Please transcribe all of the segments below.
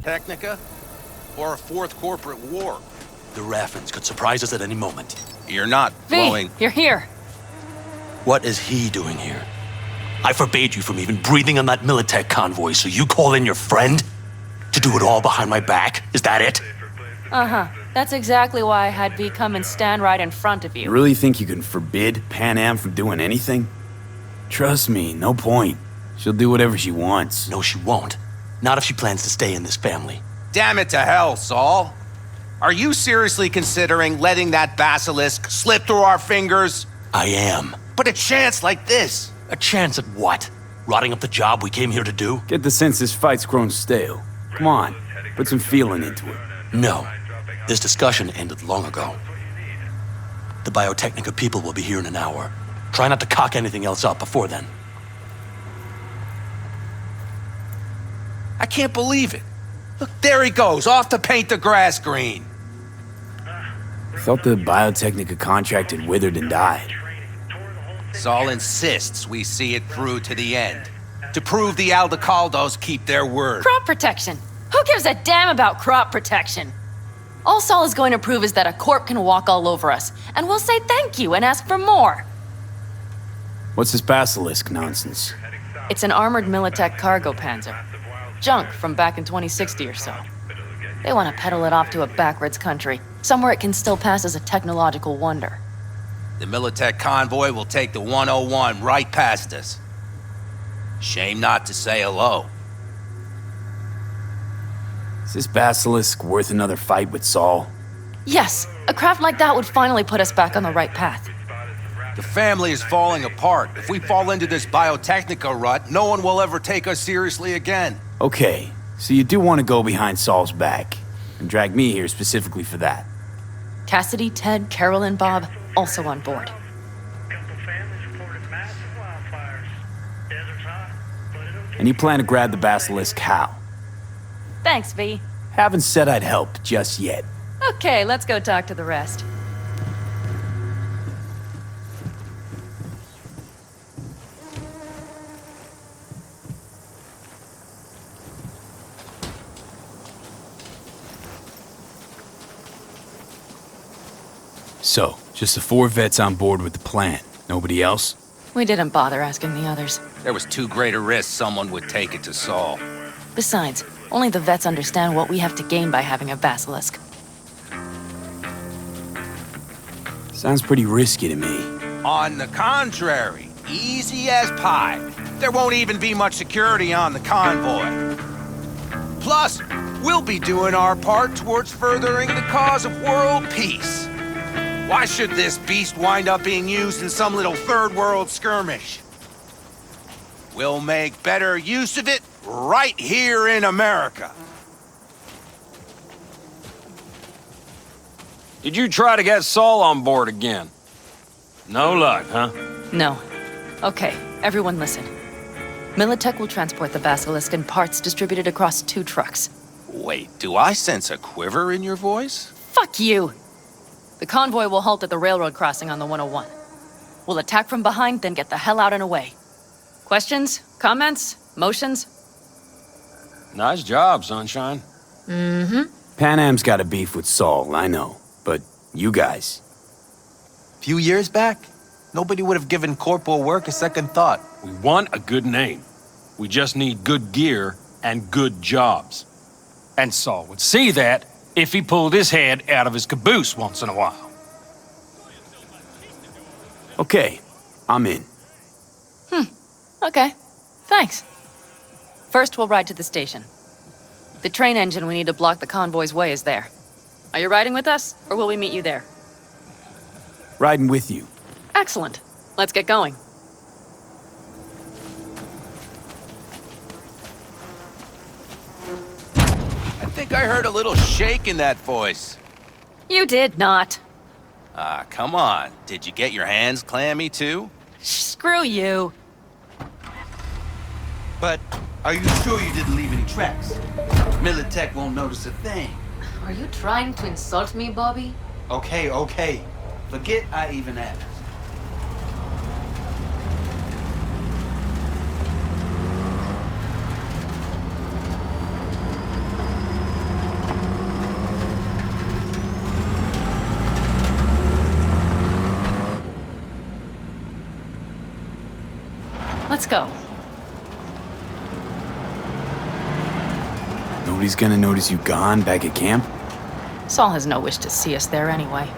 Technica? Or a fourth corporate war? The Raffins could surprise us at any moment. You're not blowing... You're here. What is he doing here? I forbade you from even breathing on that Militech convoy, so you call in your friend? To do it all behind my back? Is that it? Uh-huh. That's exactly why I had V come and stand right in front of you. You really think you can forbid Panam from doing anything? Trust me, no point. She'll do whatever she wants. No, she won't. Not if she plans to stay in this family. Damn it to hell, Saul. Are you seriously considering letting that basilisk slip through our fingers? I am. But a chance like this? A chance at what? Rotting up the job we came here to do? Get the sense this fight's grown stale. Come on, put some feeling into it. No. This discussion ended long ago. The Biotechnica people will be here in an hour. Try not to cock anything else up before then. I can't believe it. Look, there he goes, off to paint the grass green. Thought the Biotechnica contract had withered and died. Saul insists we see it through to the end. To prove the Aldecaldos keep their word. Crop protection. Who gives a damn about crop protection? All Saul is going to prove is that a corp can walk all over us, and we'll say thank you and ask for more. What's this basilisk nonsense? It's an armored Militech cargo panzer. Junk from back in 2060 or so. They want to peddle it off to a backwards country, somewhere it can still pass as a technological wonder. The Militech convoy will take the 101 right past us. Shame not to say hello. Is this basilisk worth another fight with Saul? Yes, a craft like that would finally put us back on the right path. The family is falling apart. If we fall into this Biotechnica rut, no one will ever take us seriously again. Okay, so you do want to go behind Saul's back, and drag me here specifically for that. Cassidy, Ted, Carol, and Bob also on board. And you plan to grab the basilisk how? Thanks, V. Haven't said I'd help just yet. Okay, let's go talk to the rest. So, just the 4 vets on board with the plan. Nobody else? We didn't bother asking the others. There was too great a risk someone would take it to Saul. Besides, only the vets understand what we have to gain by having a basilisk. Sounds pretty risky to me. On the contrary, easy as pie. There won't even be much security on the convoy. Plus, we'll be doing our part towards furthering the cause of world peace. Why should this beast wind up being used in some little third world skirmish? We'll make better use of it right here in America. Did you try to get Saul on board again? No luck, huh? No. Okay, everyone listen. Militech will transport the basilisk in parts distributed across 2 trucks. Wait, do I sense a quiver in your voice? Fuck you! The convoy will halt at the railroad crossing on the 101. We'll attack from behind, then get the hell out and away. Questions? Comments? Motions? Nice job, Sunshine. Mm-hmm. Panam's got a beef with Saul, I know. But you guys... Few years back, nobody would have given corporal work a second thought. We want a good name. We just need good gear and good jobs. And Saul would see that if he pulled his head out of his caboose once in a while. Okay, I'm in. Okay. Thanks. First, we'll ride to the station. The train engine we need to block the convoy's way is there. Are you riding with us, or will we meet you there? Riding with you. Excellent. Let's get going. I think I heard a little shake in that voice. You did not. Ah, come on. Did you get your hands clammy too? Screw you. But are you sure you didn't leave any tracks? Militech won't notice a thing. Are you trying to insult me, Bobby? Okay. Forget I even asked. Let's go. Nobody's gonna notice you gone back at camp? Saul has no wish to see us there anyway.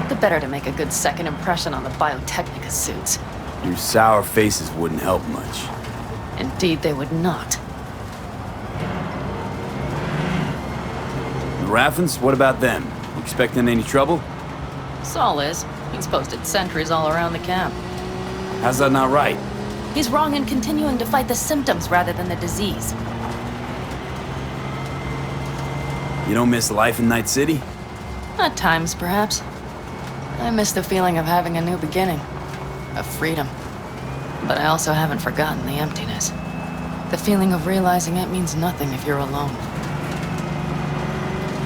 The better to make a good second impression on the Biotechnica suits. Your sour faces wouldn't help much. Indeed, they would not. The Raffens, what about them? You expecting any trouble? Saul is. He's posted sentries all around the camp. How's that not right? He's wrong in continuing to fight the symptoms rather than the disease. You don't miss life in Night City? At times, perhaps. I miss the feeling of having a new beginning. Of freedom. But I also haven't forgotten the emptiness. The feeling of realizing it means nothing if you're alone.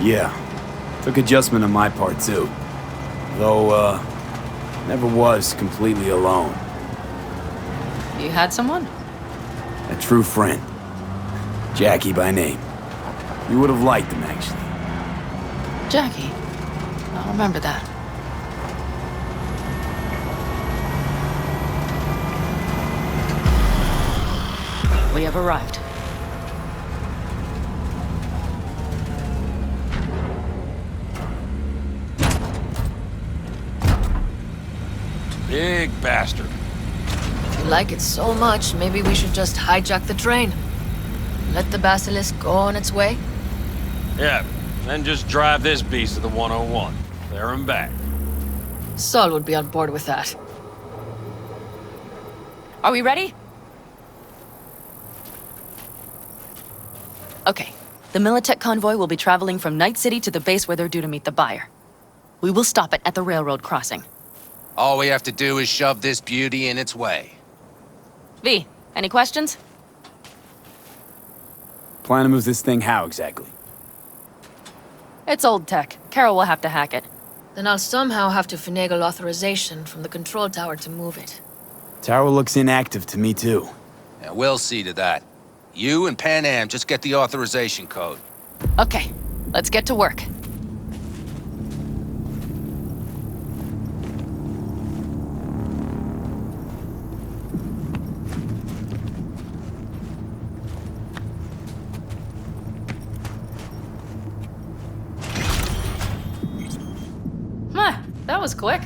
Yeah. Took adjustment on my part, too. Though, never was completely alone. You had someone? A true friend. Jackie by name. You would have liked him, actually. Jackie. I'll remember that. We have arrived. Big bastard. If you like it so much, maybe we should just hijack the train. Let the basilisk go on its way. Yeah, then just drive this beast to the 101. There and back. Saul would be on board with that. Are we ready? Okay. The Militech convoy will be traveling from Night City to the base where they're due to meet the buyer. We will stop it at the railroad crossing. All we have to do is shove this beauty in its way. V, any questions? Plan to move this thing how exactly? It's old tech. Carol will have to hack it. Then I'll somehow have to finagle authorization from the control tower to move it. Tower looks inactive to me, too. Yeah, we'll see to that. You and Panam just get the authorization code. Okay, let's get to work. That was quick.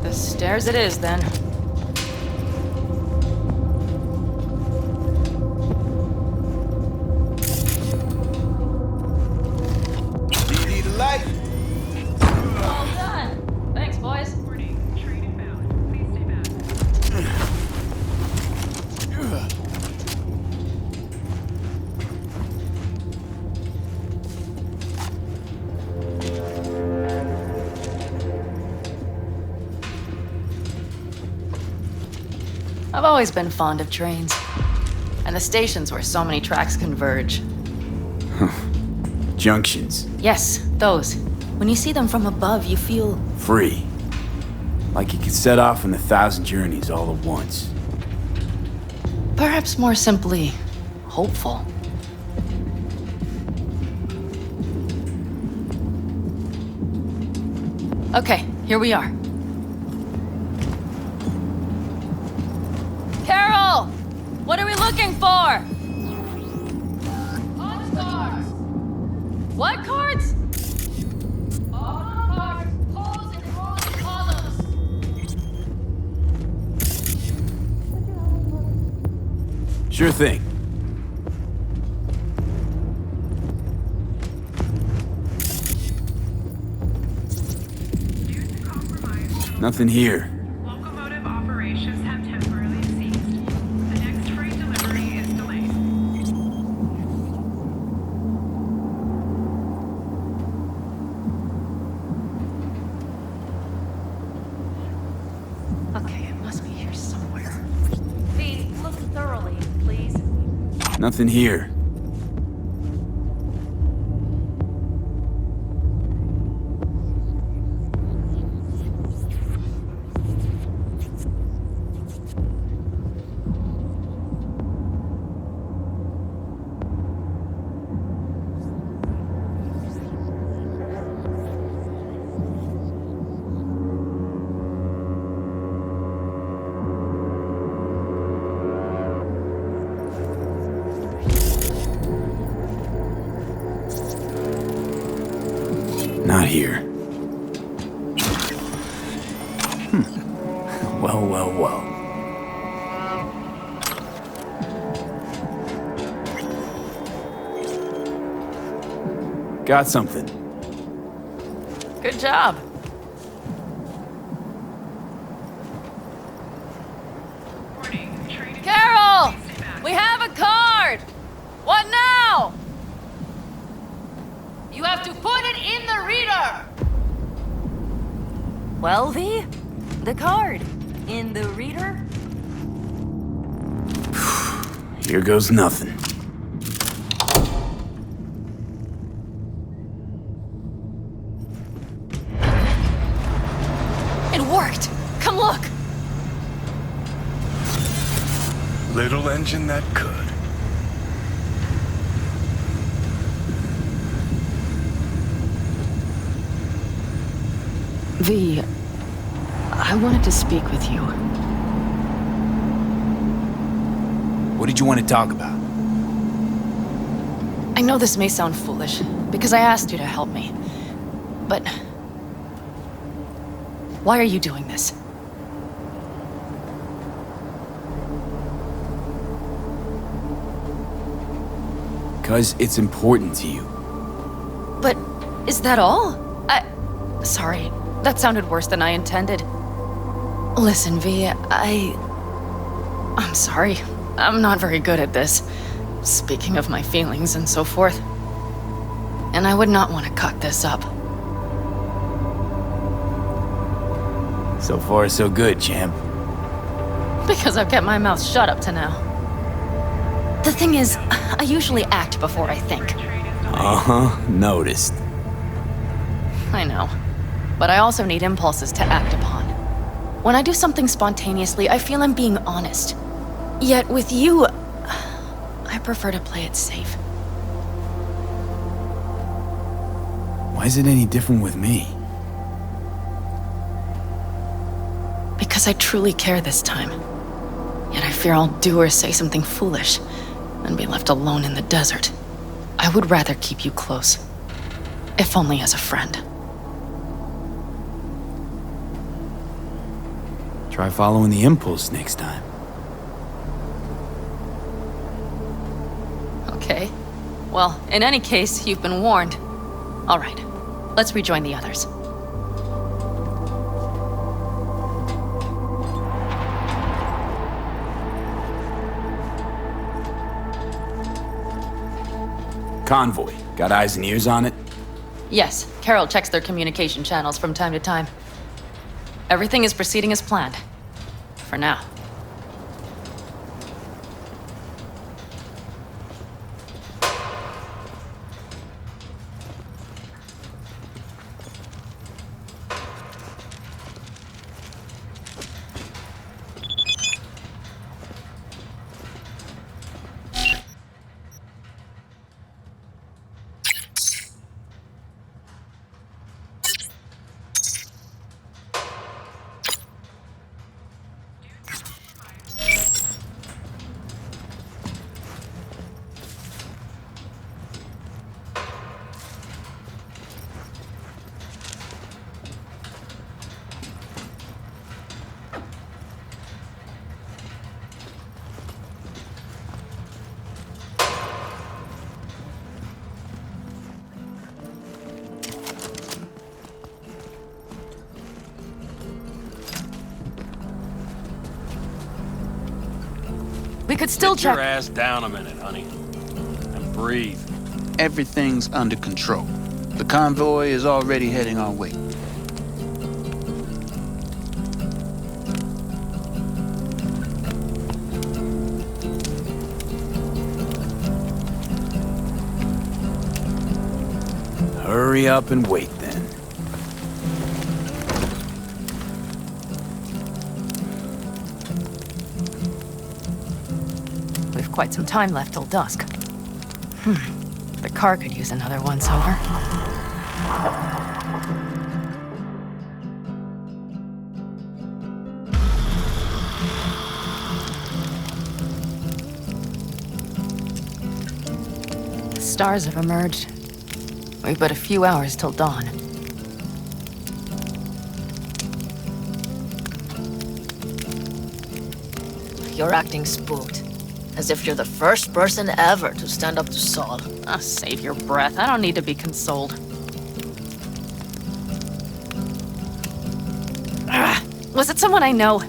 The stairs it is, then. Need a light? All done. Thanks, boys. I've always been fond of trains. And the stations where so many tracks converge. Junctions. Yes, those. When you see them from above, you feel... Free. Like you could set off on 1,000 journeys all at once. perhaps more simply, hopeful. Okay, here we are. Carol! What are we looking for? On cards! What cards? On cards, holes in rolling columns. Sure thing. Nothing here. Locomotive operations have temporarily ceased. The next freight delivery is delayed. Okay, it must be here somewhere. V, look thoroughly, please. Nothing here. here. Well, well, well. Got something. Good job. Warning, train is Carol! We have a card! What now? You have to put it in the reader! Well, V, the card in the reader. Here goes nothing. It worked! Come look! Little engine that could. V, I wanted to speak with you. What did you want to talk about? I know this may sound foolish, because I asked you to help me. But... why are you doing this? Because it's important to you. But is that all? Sorry, that sounded worse than I intended. Listen, V, I'm sorry. I'm not very good at this. Speaking of my feelings and so forth. And I would not want to cut this up. So far, so good, champ. Because I've kept my mouth shut up to now. The thing is, I usually act before I think. Uh-huh, noticed. I know. But I also need impulses to act upon. When I do something spontaneously, I feel I'm being honest. Yet with you, I prefer to play it safe. Why is it any different with me? Because I truly care this time. Yet I fear I'll do or say something foolish and be left alone in the desert. I would rather keep you close, if only as a friend. Try following the impulse next time. Okay. Well, in any case, you've been warned. All right, let's rejoin the others. Convoy. Got eyes and ears on it? Yes, Carol checks their communication channels from time to time. Everything is proceeding as planned. For now. We could still Sit check. your ass down a minute, honey. And breathe. Everything's under control. The convoy is already heading our way. Hurry up and wait then. We've quite some time left till dusk. The car could use another once-over. The stars have emerged. We've but a few hours till dawn. you're acting spooked. As if you're the first person ever to stand up to Saul. Oh, save your breath. I don't need to be consoled. Was it someone I know?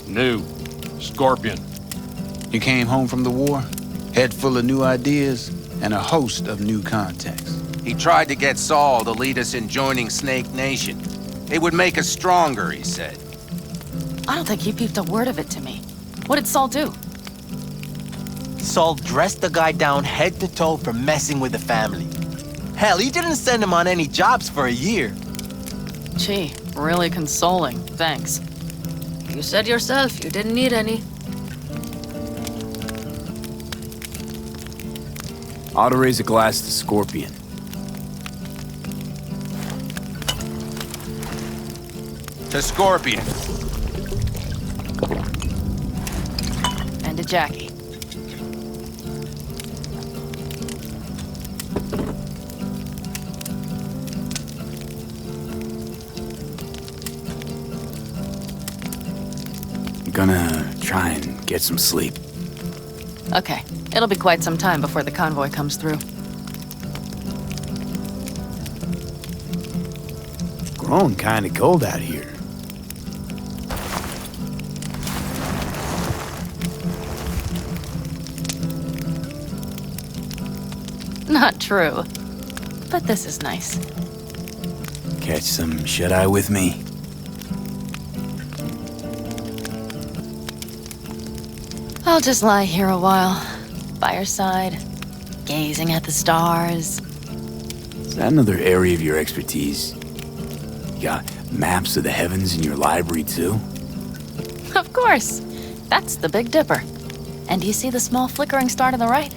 New. Scorpion. You came home from the war, head full of new ideas, and a host of new contacts. He tried to get Saul to lead us in joining Snake Nation. It would make us stronger, he said. I don't think he peeped a word of it to me. What did Saul do? Saul dressed the guy down head to toe for messing with the family. Hell, he didn't send him on any jobs for a year. Gee, really consoling. Thanks. You said yourself you didn't need any. Ought to raise a glass to Scorpion. To Scorpion. And to Jackie. I'm gonna try and get some sleep. Okay, it'll be quite some time before the convoy comes through. Growing kinda cold out here. Not true. But this is nice. Catch some shut-eye with me? I'll just lie here a while, by your side, gazing at the stars. Is that another area of your expertise? You got maps of the heavens in your library, too? Of course. That's the Big Dipper. And do you see the small flickering star to the right?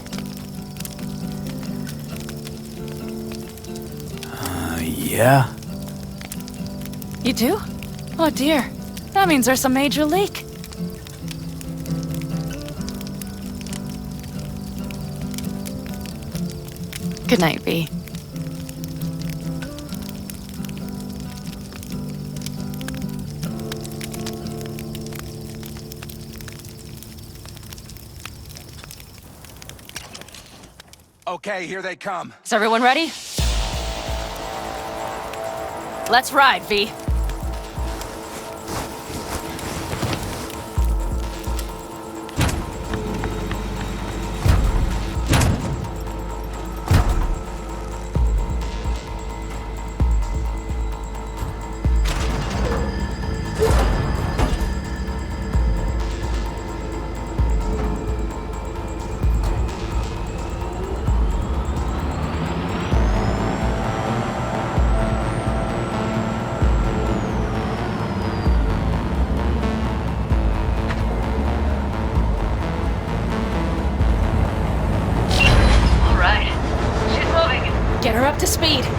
Yeah? You do? Oh dear. That means there's a major leak. Good night, V. Okay, here they come. Is everyone ready? Let's ride, V. Get her up to speed. They're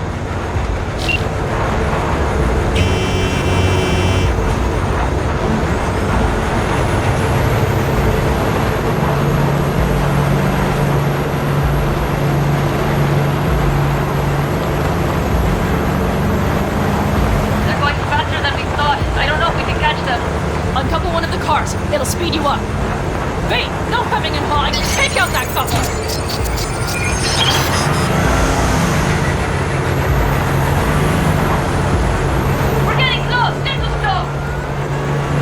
going faster than we thought. I don't know if we can catch them. Uncouple one of the cars. It'll speed you up. V, no humming and hawing. Take out that couple.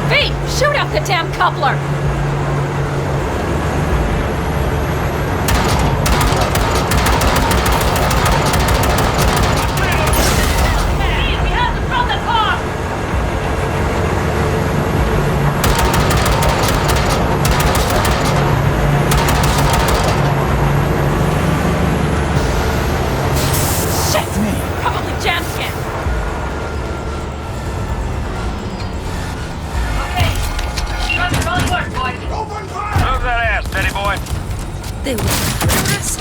V, shoot out the damn coupler! We have to throw the car! Shit! Probably jam scan. Move that ass, steady boy. They will do this.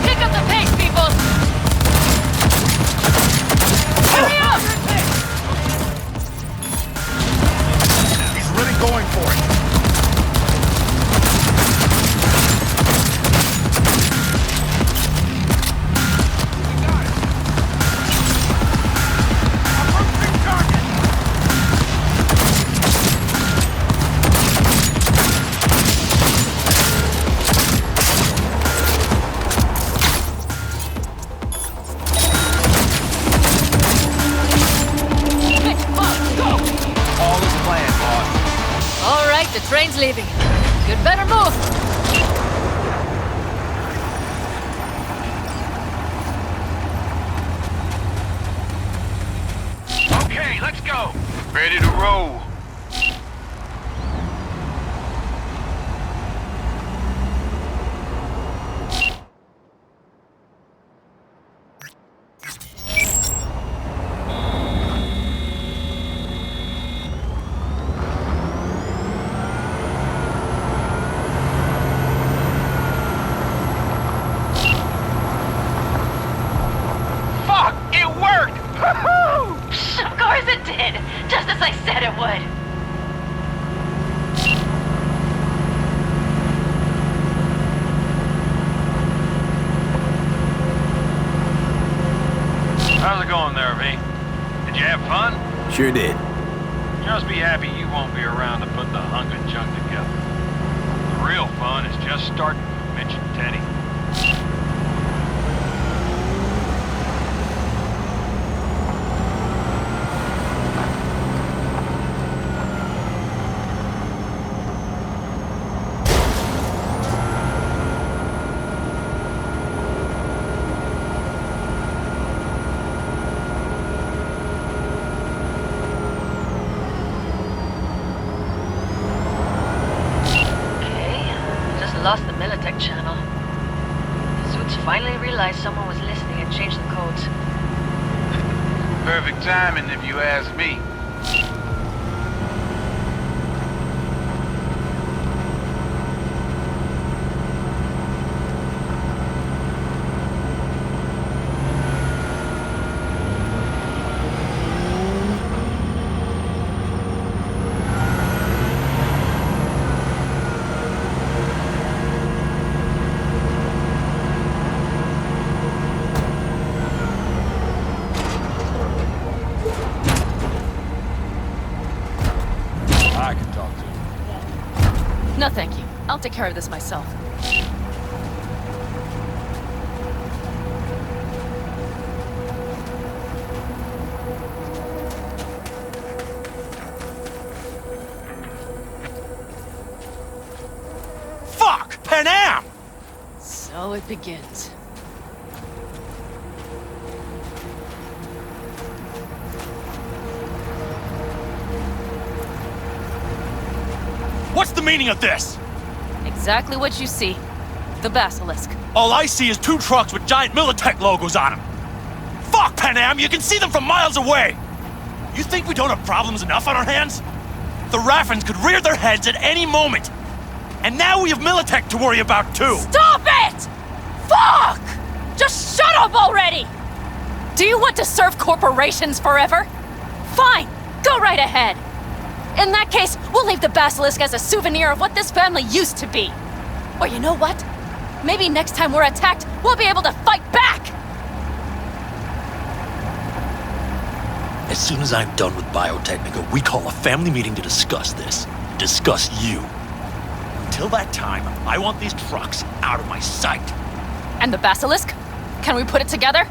Pick up the pace, people! Hurry up! He's really going for it. You'd better move! Okay, let's go. Ready to roll. Fuck! It worked! Woohoo! Of course it did! Just as I said it would. How's it going there, V? Did you have fun? Sure did. Just be happy you won't be around to put the hunk of junk together. The real fun is just starting for Mitch and Teddy. Lost the Militech channel. The Zoots finally realized someone was listening and changed the codes. Perfect timing if you ask me. I can talk to him. No, thank you. I'll take care of this myself. Fuck! Panam! So it begins. What's the meaning of this? Exactly what you see. The Basilisk. All I see is 2 trucks with giant Militech logos on them. Fuck, Panam! You can see them from miles away! You think we don't have problems enough on our hands? The Raffens could rear their heads at any moment. And now we have Militech to worry about, too! Stop it! Fuck! Just shut up already! Do you want to serve corporations forever? Fine, go right ahead. In that case, we'll leave the Basilisk as a souvenir of what this family used to be. Or you know what? Maybe next time we're attacked, we'll be able to fight back! As soon as I'm done with Biotechnica, we call a family meeting to discuss this. Discuss you. Until that time, I want these trucks out of my sight. And the Basilisk? Can we put it together?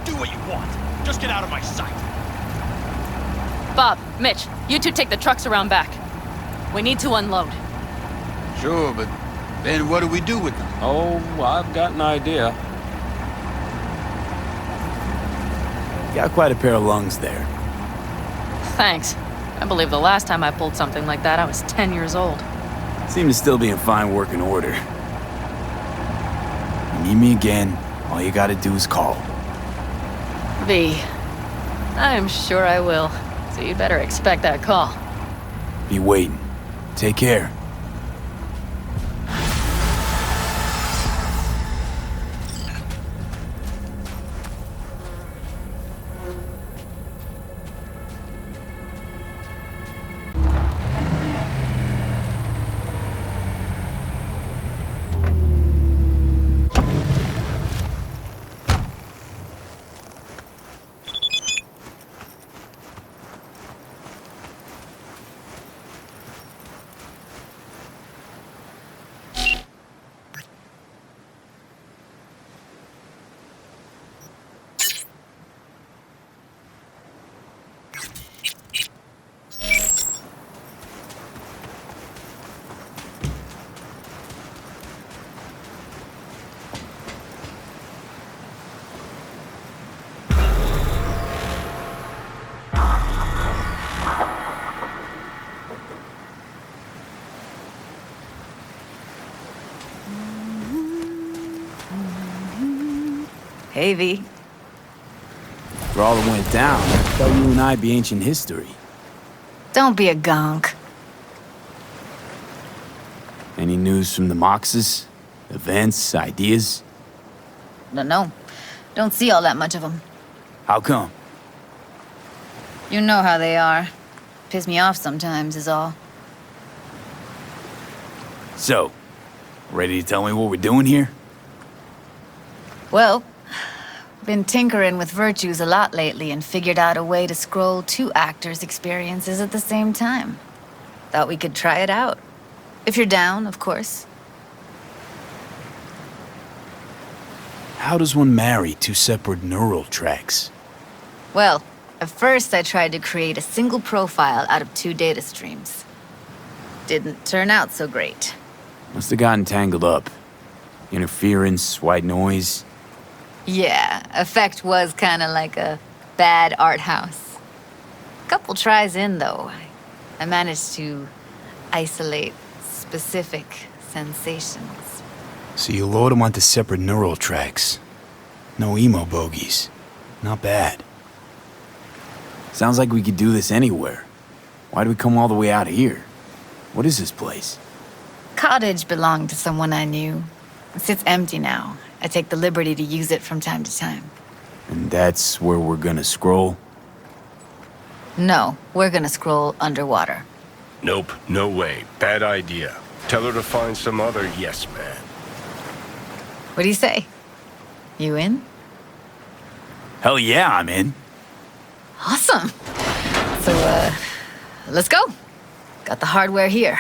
Do what you want. Just get out of my sight. Bob, Mitch, you two take the trucks around back. We need to unload. Sure, but then what do we do with them? Oh, I've got an idea. Got quite a pair of lungs there. Thanks. I believe the last time I pulled something like that, I was 10 years old. Seem to still be in fine working order. You need me again, all you gotta do is call. V. I'm sure I will. So you'd better expect that call. Be waiting. Take care. Hey, V. For all that went down, I thought you and I'd be ancient history. Don't be a gonk. Any news from the Moxes? Events, ideas? No. Don't see all that much of them. How come? You know how they are. Piss me off sometimes is all. So, ready to tell me what we're doing here? Well, been tinkering with virtues a lot lately and figured out a way to scroll 2 actors' experiences at the same time. Thought we could try it out. If you're down, of course. How does one marry 2 separate neural tracks? Well, at first I tried to create a single profile out of 2 data streams. Didn't turn out so great. Must have gotten tangled up. Interference, white noise. Yeah, effect was kinda like a bad art house. Couple tries in, though, I managed to isolate specific sensations. So you load them onto separate neural tracks. No emo bogies. Not bad. Sounds like we could do this anywhere. Why do we come all the way out here? What is this place? Cottage belonged to someone I knew. It sits empty now. I take the liberty to use it from time to time. And that's where we're gonna scroll? No, we're gonna scroll underwater. Nope, no way. Bad idea. Tell her to find some other yes man. What do you say? You in? Hell yeah, I'm in. Awesome. So, let's go. Got the hardware here.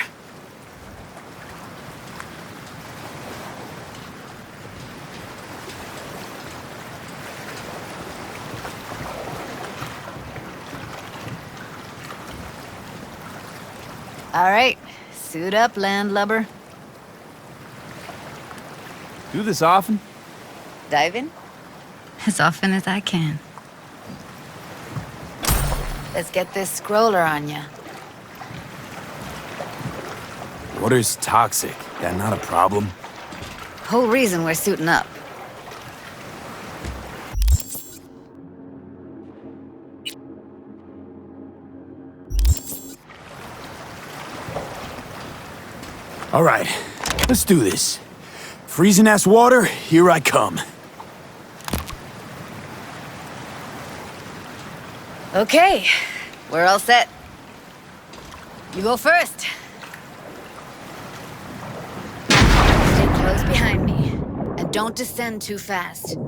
All right, suit up, landlubber. Do this often? Dive in? As often as I can. Let's get this scroller on ya. Water's toxic. That not a problem? Whole reason we're suiting up. All right, let's do this. Freezing-ass water, here I come. Okay, we're all set. You go first. Stay close behind me, and don't descend too fast.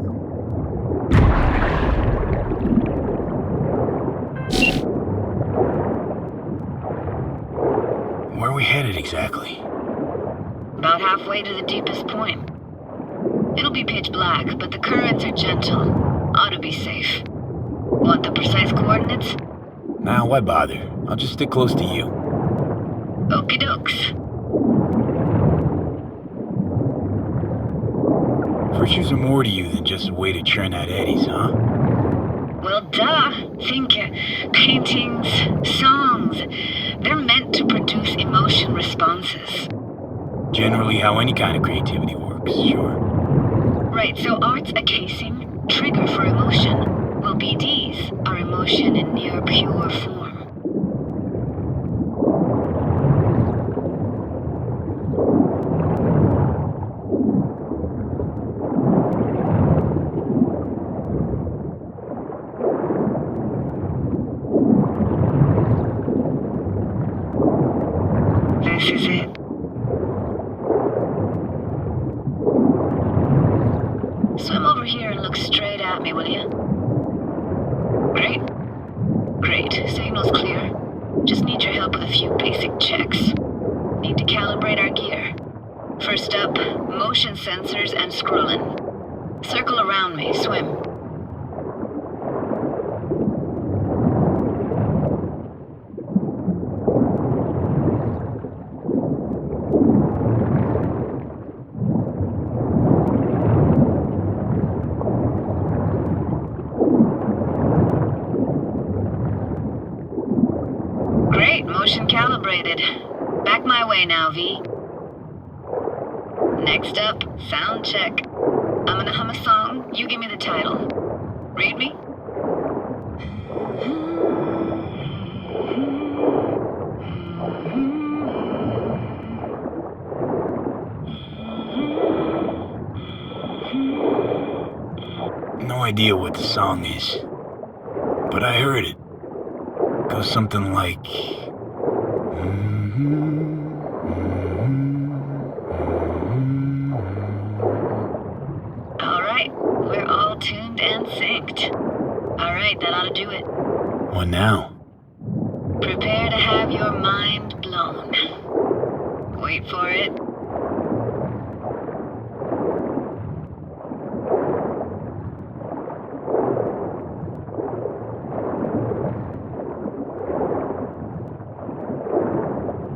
Where are we headed exactly? About halfway to the deepest point. It'll be pitch black, but the currents are gentle. Ought to be safe. Want the precise coordinates? Nah, why bother? I'll just stick close to you. Okie dokes. Virtues are more to you than just a way to churn out eddies, huh? Well, duh. Think paintings, songs. They're meant to produce emotion responses. Generally how any kind of creativity works, sure. Right, so art's a casing, trigger for emotion. Well, BDs are emotion in near pure form. This is it. Swim over here and look straight at me, will you? Great. Great. Signal's clear. Just need your help with a few basic checks. Need to calibrate our gear. First up, motion sensors and scrolling. Circle around me. Swim. Great, motion calibrated. Back my way now, V. Next up, sound check. I'm gonna hum a song, you give me the title. Read me? No idea what the song is, but I heard it. Goes something like... Alright, we're all tuned and synced. Alright, that ought to do it. What now? Prepare to have your mind blown. Wait for it.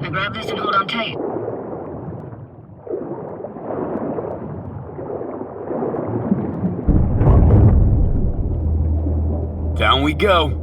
Now grab this and hold on tight. Down we go.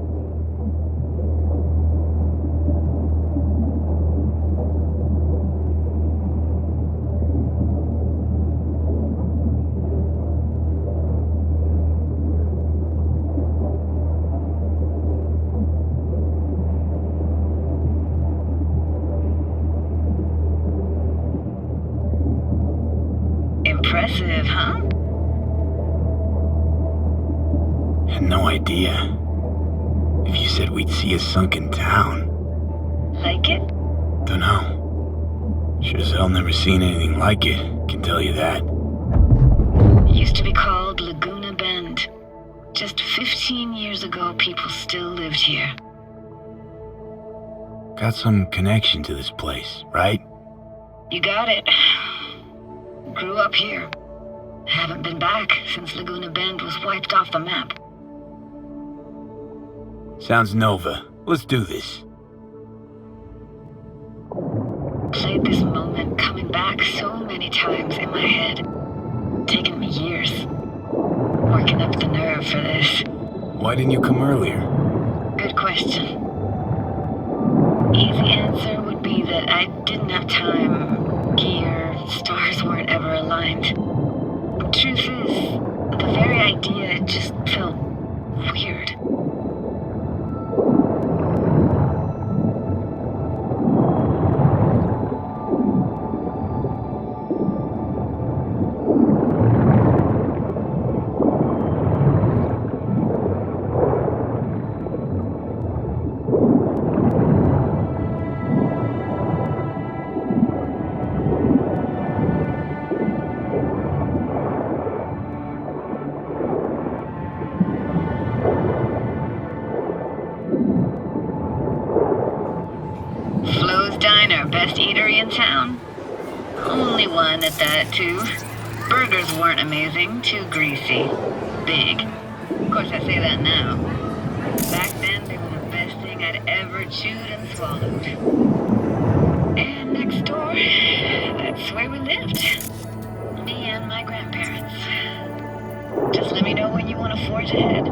Impressive, huh? Had no idea. If you said we'd see a sunken town. Like it? Dunno. Sure as hell never seen anything like it, can tell you that. Used to be called Laguna Bend. Just 15 years ago, people still lived here. Got some connection to this place, right? You got it. Grew up here. Haven't been back since Laguna Bend was wiped off the map. Sounds Nova. Let's do this. Played this moment coming back so many times in my head. Taken me years. Working up the nerve for this. Why didn't you come earlier? Good question. Easy answer would be that I didn't have time. Gear, stars weren't ever aligned. Truth is, the very idea just felt weird. Best eatery in town? Only one at that, too. Burgers weren't amazing, too greasy. Big. Of course, I say that now. Back then, they were the best thing I'd ever chewed and swallowed. And next door, that's where we lived. Me and my grandparents. Just let me know when you want to forge ahead.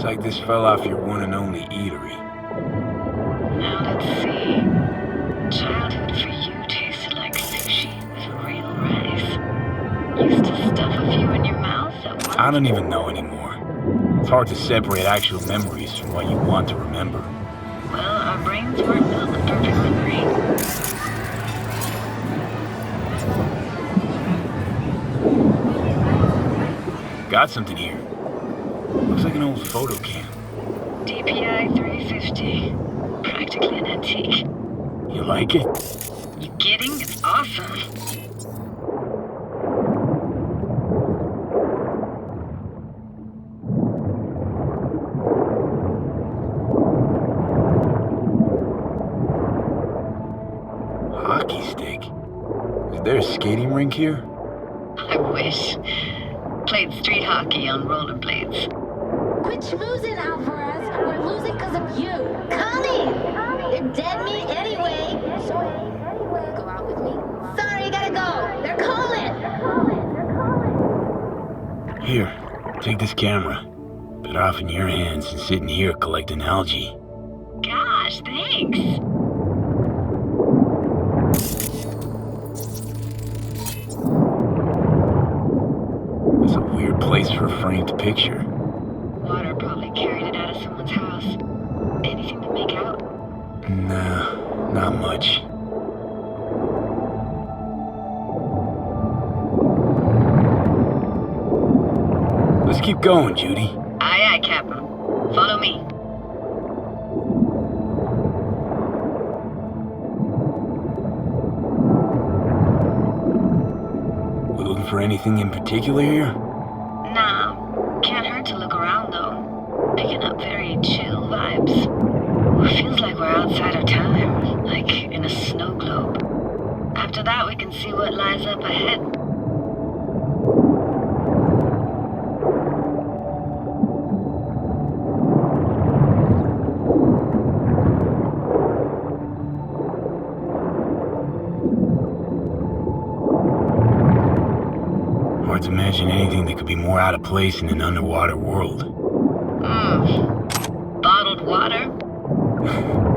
Like this fell off your one and only eatery. Now let's see. Childhood for you tasted like sushi with real rice. Used to stuff a few in your mouth at once. I don't even know anymore. It's hard to separate actual memories from what you want to remember. Well, our brains weren't built with perfect memory. Got something here. Looks like an old photo cam. DPI 350. Practically an antique. You like it? You kidding? It's awesome. Hockey stick? Is there a skating rink here? I wish. Played street hockey on rollerblades. Quit schmoozing, Alvarez. We're losing because of you. Connie! They're dead meat anyway. Go out with me? Sorry, you gotta go. They're calling. Here, take this camera. Better off in your hands than sitting here collecting algae. Gosh, thanks. It's a weird place for a framed picture. Water probably carried it out of someone's house. Anything to make out? Nah, not much. Let's keep going, Judy. Aye, aye, Captain. Follow me. We looking for anything in particular here? Nah, can't hurt to look around though. Picking up very chill vibes. Feels like we're outside of time, like in a snow globe. After that, we can see what lies up ahead. Hard to imagine anything that could be more out of place in an underwater world. Bottled water?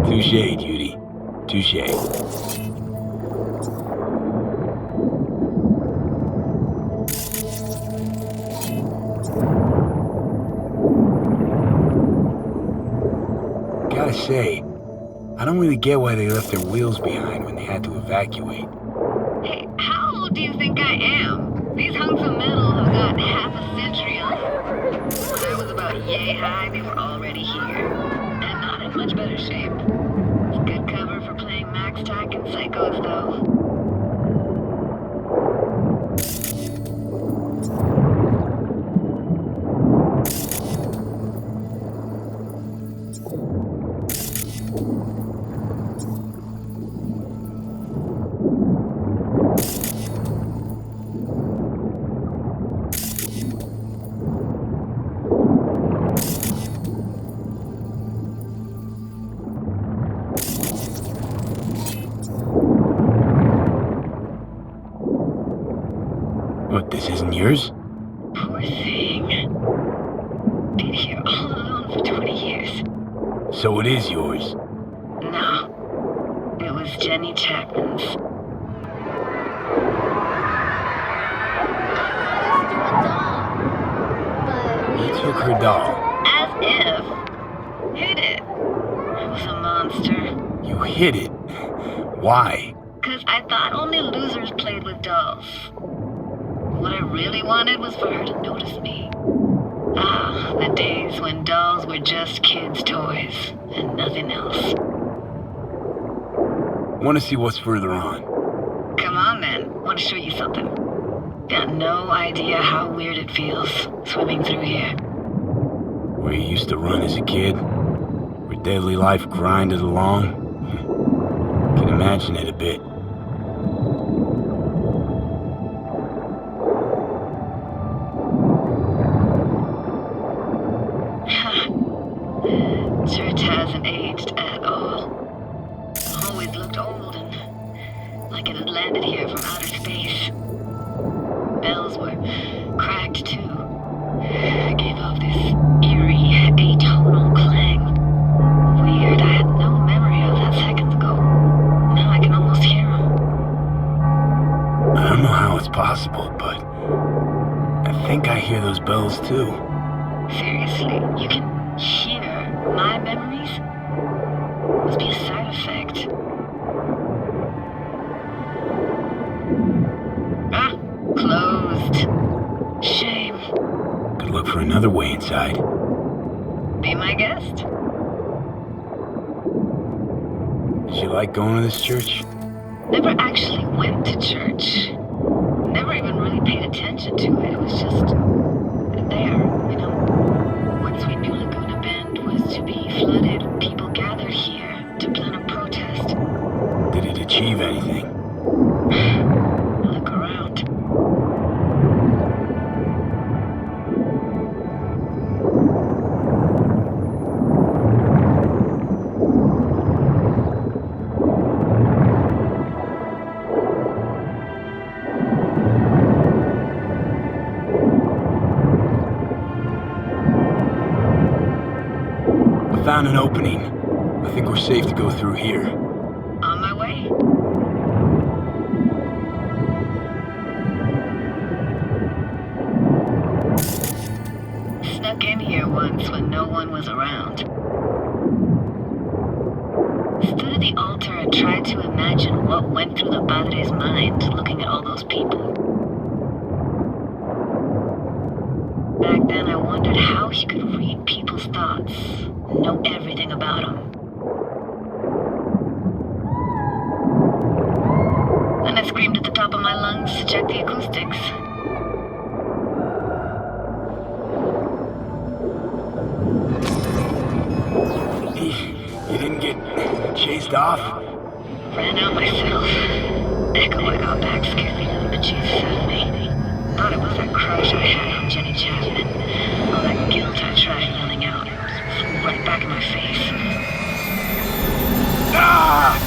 Touché, Judy. Touché. Gotta say, I don't really get why they left their wheels behind when they had to evacuate. Hey, how old do you think I am? These hunks of metal have got half a century on them. When I was about yay high, they were already here. And not in much better shape. It's good cover for playing Max Tack and Psychos, though. What, this isn't yours? Poor thing. Been here all alone for 20 years. So it is yours. No. It was Jenny Chapman's. You took her doll. As if. Hid it. I was a monster. You hid it. Why? 'Cause I thought only losers played with dolls. What I really wanted was for her to notice me. Ah, the days when dolls were just kids' toys and nothing else. Want to see what's further on? Come on then, want to show you something. Got no idea how weird it feels swimming through here. Where you used to run as a kid? Where daily life grinded along? Can imagine it a bit. Church hasn't aged at all. Always looked old and like it had landed here from outer space. Bells were cracked too. Gave off this eerie, atonal clang. Weird, I had no memory of that seconds ago. Now I can almost hear them. I don't know how it's possible, but I think I hear those bells too. Seriously, you can hear my memories? Must be a side effect. Ah, closed. Shame. Could look for another way inside. Be my guest. Did you like going to this church? Never actually went to church. Never even really paid attention to it. It was just there, you know. Once we knew Laguna Bend was to be flooded, people gathered here to plan a protest. Did it achieve anything? Look around. Found an opening. I think we're safe to go through here. On my way. Snuck in here once when no one was around. Stood at the altar and tried to imagine what went through the padre's mind looking at all those people. Back then I wondered how he could read people's thoughts, know everything about them. Then I screamed at the top of my lungs to check the acoustics. You didn't get chased off? Ran out myself. Echo I got back scared me little bejesus out of me. Thought it was that crush I had on Jenny Chapman. All that guilt I tried yelling out. Flew right back in my face. Ah!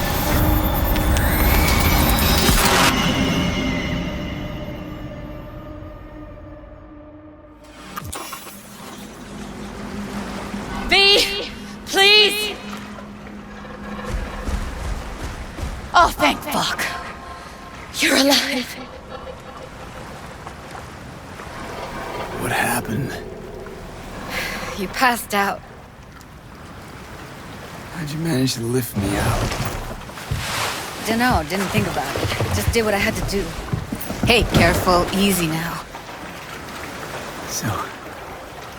V! Please! Oh, thank fuck. You're alive. What happened? You passed out. How'd you manage to lift me out? Dunno, didn't think about it. Just did what I had to do. Hey, careful, easy now. So,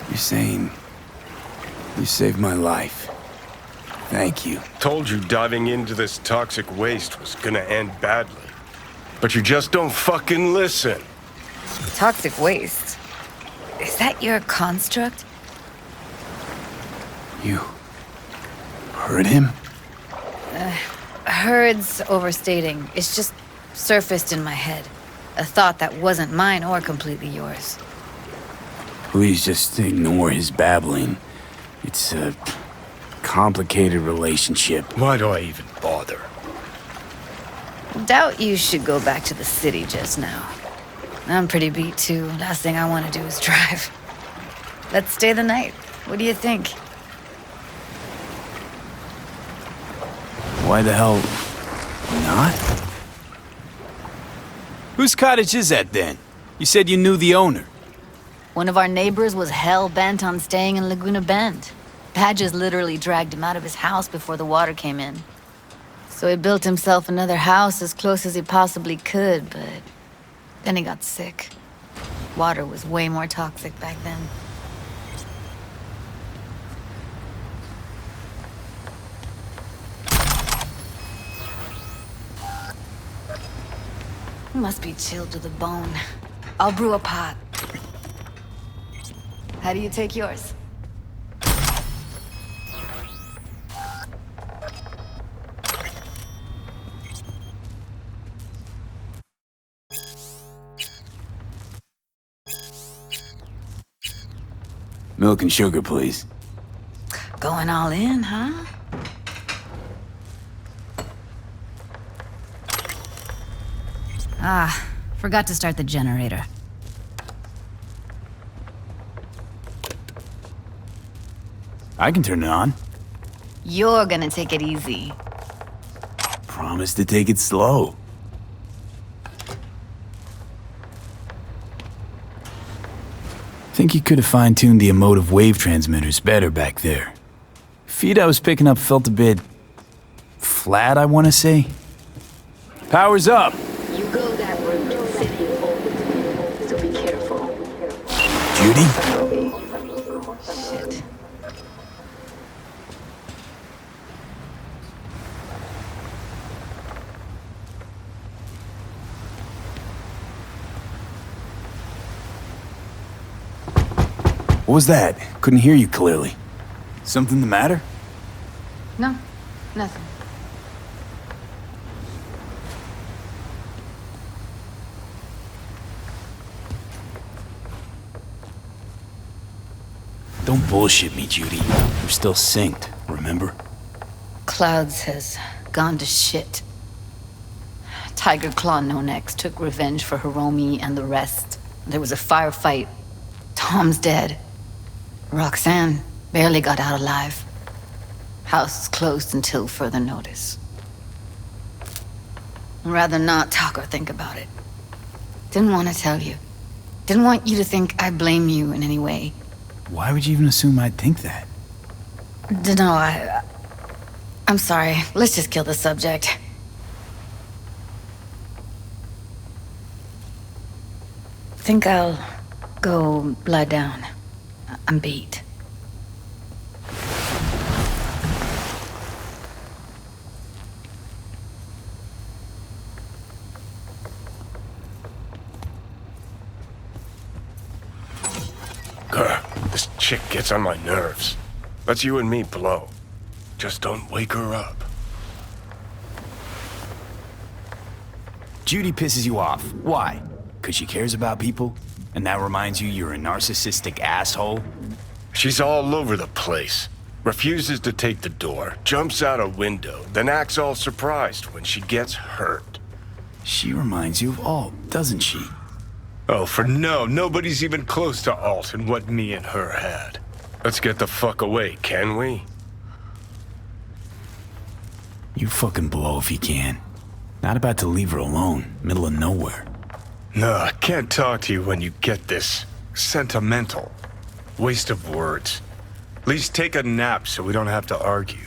you're saying you saved my life. Thank you. Told you diving into this toxic waste was gonna end badly. But you just don't fucking listen. Toxic waste? Is that your construct? You heard him? Heard's overstating. It's just surfaced in my head. A thought that wasn't mine or completely yours. Please just ignore his babbling. It's a complicated relationship. Why do I even bother? Doubt you should go back to the city just now. I'm pretty beat too. Last thing I want to do is drive. Let's stay the night. What do you think? Why the hell not? Whose cottage is that then? You said you knew the owner. One of our neighbors was hell-bent on staying in Laguna Bend. Badges literally dragged him out of his house before the water came in. So he built himself another house as close as he possibly could, but then he got sick. Water was way more toxic back then. Must be chilled to the bone. I'll brew a pot. How do you take yours? Milk and sugar, please. Going all in, huh? Ah, forgot to start the generator. I can turn it on. You're gonna take it easy. Promise to take it slow. Think you could have fine-tuned the emotive wave transmitters better back there. Feed I was picking up felt a bit flat, I want to say. Power's up. You go that route, the city opens, so be careful. Judy? Shit. What was that? Couldn't hear you clearly. Something the matter? No, nothing. Don't bullshit me, Judy. We're still synced, remember? Clouds has gone to shit. Tiger Claw No Next took revenge for Hiromi and the rest. There was a firefight. Tom's dead. Roxanne barely got out alive. House is closed until further notice. I'd rather not talk or think about it. Didn't want to tell you. Didn't want you to think I blame you in any way. Why would you even assume I'd think that? Dunno, I'm sorry. Let's just kill the subject. Think I'll go lie down. I'm beat. Girl, this chick gets on my nerves. Let's you and me blow. Just don't wake her up. Judy pisses you off. Why? Because she cares about people? And that reminds you you're a narcissistic asshole? She's all over the place. Refuses to take the door, jumps out a window, then acts all surprised when she gets hurt. She reminds you of Alt, doesn't she? Oh, for no, nobody's even close to Alt and what me and her had. Let's get the fuck away, can we? You fucking blow if you can. Not about to leave her alone, middle of nowhere. No, I can't talk to you when you get this sentimental. Waste of words. At least take a nap so we don't have to argue.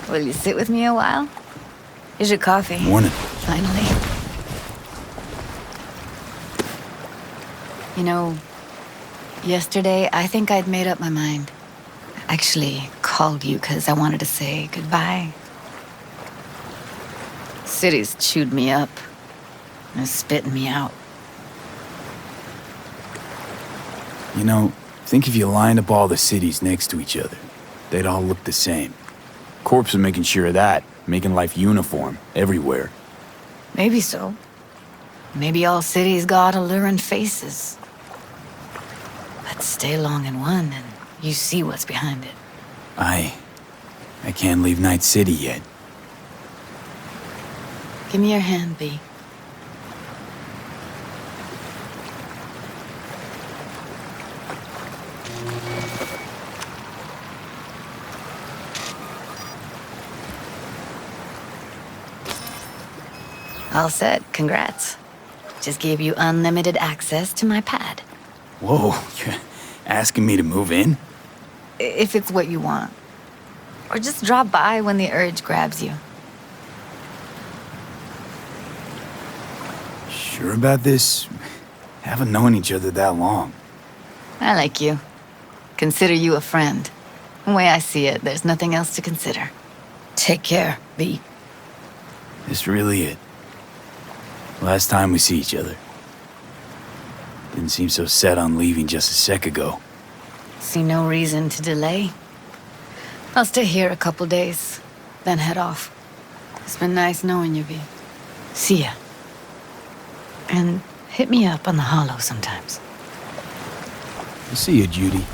Will you sit with me a while? Here's your coffee. Morning. Finally. You know, yesterday I think I'd made up my mind. I actually called you because I wanted to say goodbye. City's chewed me up and is spitting me out. You know, think if you lined up all the cities next to each other, they'd all look the same. Corps are making sure of that, making life uniform everywhere. Maybe so. Maybe all cities got alluring faces. But stay long in one and you see what's behind it. I can't leave Night City yet. Give me your hand, B. All set. Congrats. Just gave you unlimited access to my pad. Whoa, you're asking me to move in? If it's what you want. Or just drop by when the urge grabs you. Sure about this? Haven't known each other that long. I like you. Consider you a friend. The way I see it, there's nothing else to consider. Take care, B. This really it. Last time we see each other. Didn't seem so set on leaving just a sec ago. See no reason to delay. I'll stay here a couple days, then head off. It's been nice knowing you, B. See ya. And hit me up on the holo sometimes. See you, Judy.